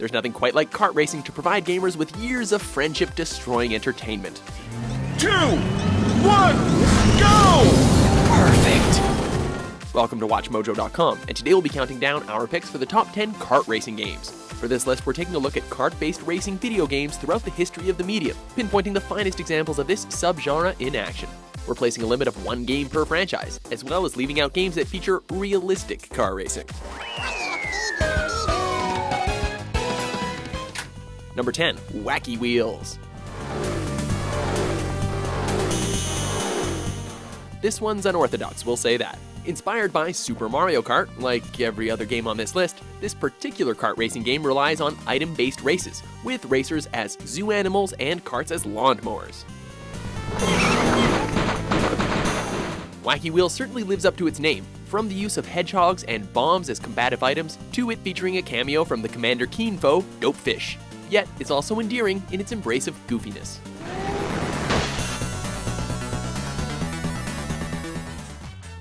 There's nothing quite like kart racing to provide gamers with years of friendship-destroying entertainment. 2, 1, go! Perfect! Welcome to WatchMojo.com, and today we'll be counting down our picks for the top 10 kart racing games. For this list, we're taking a look at kart-based racing video games throughout the history of the medium, pinpointing the finest examples of this subgenre in action. We're placing a limit of 1 game per franchise, as well as leaving out games that feature realistic car racing. Number 10, Wacky Wheels. This one's unorthodox, we'll say that. Inspired by Super Mario Kart, like every other game on this list, this particular kart racing game relies on item-based races, with racers as zoo animals and karts as lawnmowers. Wacky Wheels certainly lives up to its name, from the use of hedgehogs and bombs as combative items, to it featuring a cameo from the Commander Keen foe, Dopefish. Yet, it's also endearing in its embrace of goofiness.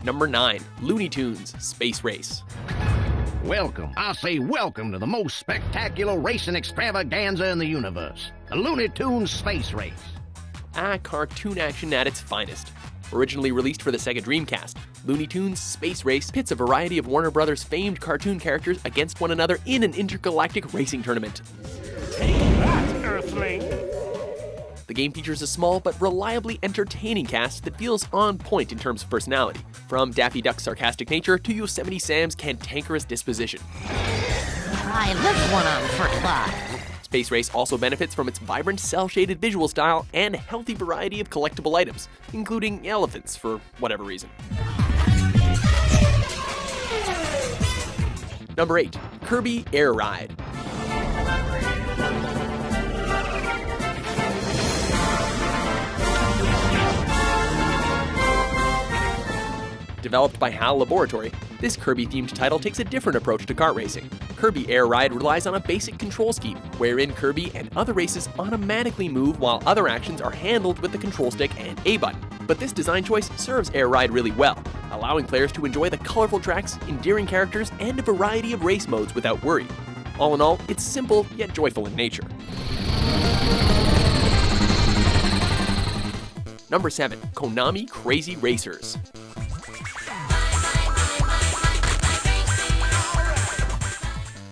Number 9, Looney Tunes Space Race. Welcome, I say welcome to the most spectacular racing extravaganza in the universe, the Looney Tunes Space Race. Cartoon action at its finest. Originally released for the Sega Dreamcast, Looney Tunes Space Race pits a variety of Warner Brothers' famed cartoon characters against one another in an intergalactic racing tournament. Take that, Earthling! The game features a small but reliably entertaining cast that feels on point in terms of personality, from Daffy Duck's sarcastic nature to Yosemite Sam's cantankerous disposition. I live one on for 5. Space Race also benefits from its vibrant cel-shaded visual style and healthy variety of collectible items, including elephants for whatever reason. Number 8, Kirby Air Ride. Developed by HAL Laboratory, this Kirby-themed title takes a different approach to kart racing. Kirby Air Ride relies on a basic control scheme, wherein Kirby and other races automatically move while other actions are handled with the control stick and A button. But this design choice serves Air Ride really well, allowing players to enjoy the colorful tracks, endearing characters, and a variety of race modes without worry. All in all, it's simple yet joyful in nature. Number 7, Konami Crazy Racers.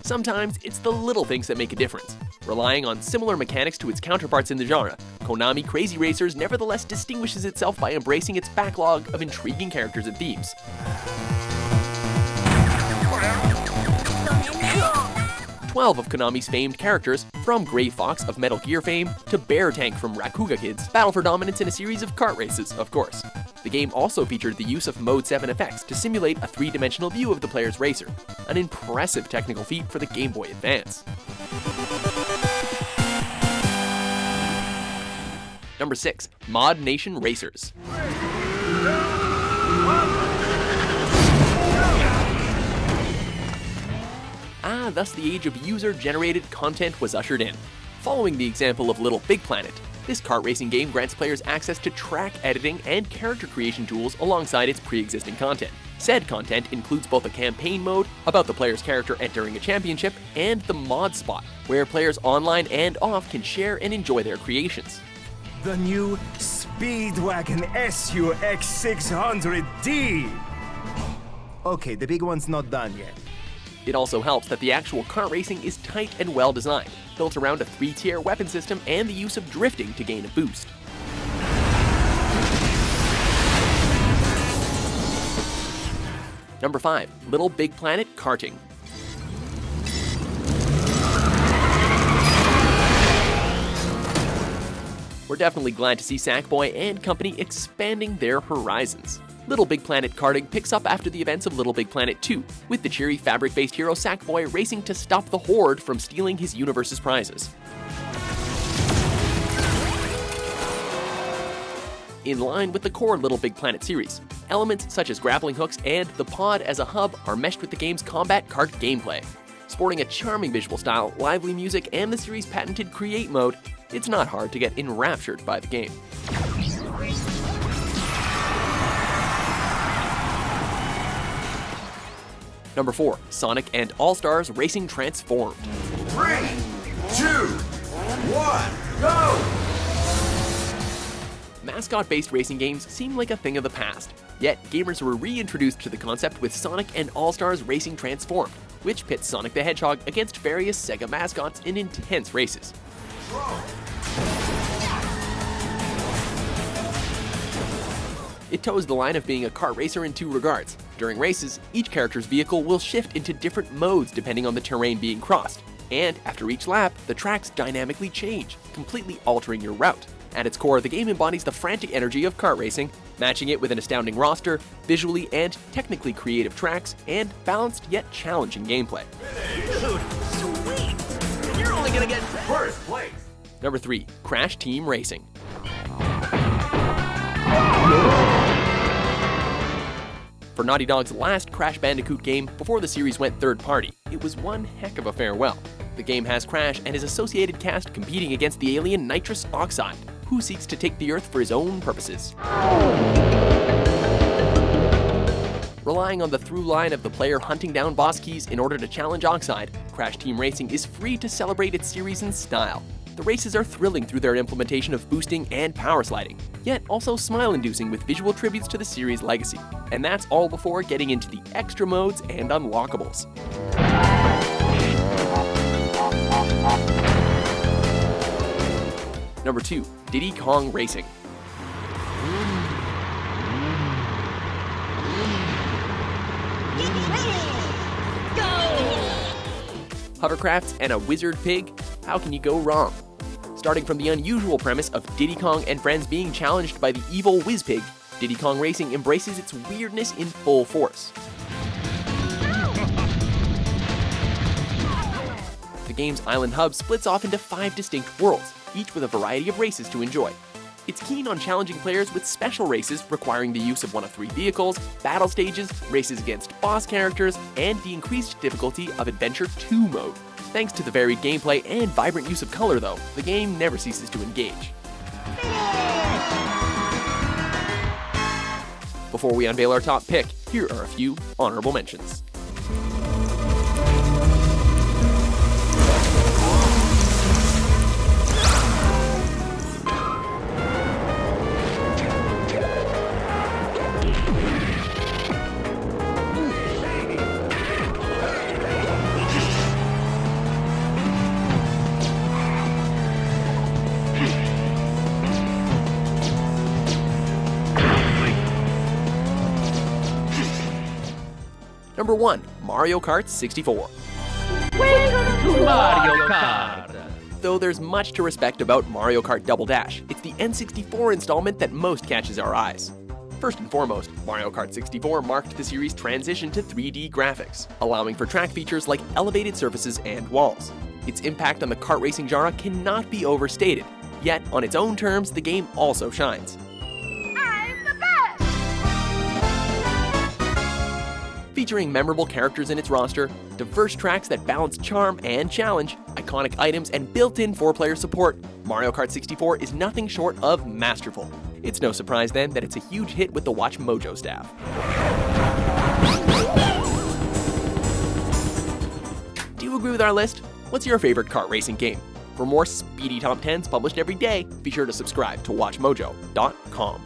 Sometimes it's the little things that make a difference. Relying on similar mechanics to its counterparts in the genre, Konami Crazy Racers nevertheless distinguishes itself by embracing its backlog of intriguing characters and themes. 12 of Konami's famed characters, from Gray Fox of Metal Gear fame to Bear Tank from Rakuga Kids, battle for dominance in a series of kart races, of course. The game also featured the use of Mode 7 effects to simulate a 3-dimensional view of the player's racer, an impressive technical feat for the Game Boy Advance. Number 6, ModNation Racers. Thus the age of user-generated content was ushered in. Following the example of LittleBigPlanet, this kart racing game grants players access to track editing and character creation tools alongside its pre-existing content. Said content includes both a campaign mode, about the player's character entering a championship, and the mod spot, where players online and off can share and enjoy their creations. The new Speedwagon SUX600D! Okay, the big one's not done yet. It also helps that the actual kart racing is tight and well designed, built around a 3-tier weapon system and the use of drifting to gain a boost. Number 5, LittleBigPlanet Karting. We're definitely glad to see Sackboy and company expanding their horizons. LittleBigPlanet Karting picks up after the events of LittleBigPlanet 2, with the cheery fabric-based hero Sackboy racing to stop the Horde from stealing his universe's prizes. In line with the core LittleBigPlanet series, elements such as grappling hooks and the pod as a hub are meshed with the game's combat kart gameplay. Sporting a charming visual style, lively music, and the series' patented Create mode, it's not hard to get enraptured by the game. Number 4, Sonic and AllStars Racing Transformed. 3, 2, 1, go! Mascot-based racing games seem like a thing of the past, yet gamers were reintroduced to the concept with Sonic and AllStars Racing Transformed, which pits Sonic the Hedgehog against various Sega mascots in intense races. It toes the line of being a kart racer in two regards. During races, each character's vehicle will shift into different modes depending on the terrain being crossed, and after each lap, the tracks dynamically change, completely altering your route. At its core, the game embodies the frantic energy of kart racing, matching it with an astounding roster, visually and technically creative tracks, and balanced yet challenging gameplay. Dude, sweet! You're only gonna get first place! Number 3. Crash Team Racing. For Naughty Dog's last Crash Bandicoot game before the series went third-party, it was one heck of a farewell. The game has Crash and his associated cast competing against the alien Nitrous Oxide, who seeks to take the Earth for his own purposes. Relying on the through line of the player hunting down boss keys in order to challenge Oxide, Crash Team Racing is free to celebrate its series in style. The races are thrilling through their implementation of boosting and power sliding, yet also smile-inducing with visual tributes to the series' legacy. And that's all before getting into the extra modes and unlockables. Number 2. Diddy Kong Racing. Hovercrafts and a wizard pig? How can you go wrong? Starting from the unusual premise of Diddy Kong and friends being challenged by the evil Whiz Pig, Diddy Kong Racing embraces its weirdness in full force. The game's island hub splits off into 5 distinct worlds, each with a variety of races to enjoy. It's keen on challenging players with special races requiring the use of one of 3 vehicles, battle stages, races against boss characters, and the increased difficulty of Adventure 2 mode. Thanks to the varied gameplay and vibrant use of color though, the game never ceases to engage. Before we unveil our top pick, here are a few honorable mentions. Number 1. Mario Kart 64. Welcome to Mario Kart! Though there's much to respect about Mario Kart Double Dash, it's the N64 installment that most catches our eyes. First and foremost, Mario Kart 64 marked the series' transition to 3D graphics, allowing for track features like elevated surfaces and walls. Its impact on the kart racing genre cannot be overstated, yet on its own terms, the game also shines. Featuring memorable characters in its roster, diverse tracks that balance charm and challenge, iconic items, and built-in 4-player support, Mario Kart 64 is nothing short of masterful. It's no surprise then that it's a huge hit with the WatchMojo staff. Do you agree with our list? What's your favorite kart racing game? For more speedy top 10s published every day, be sure to subscribe to WatchMojo.com.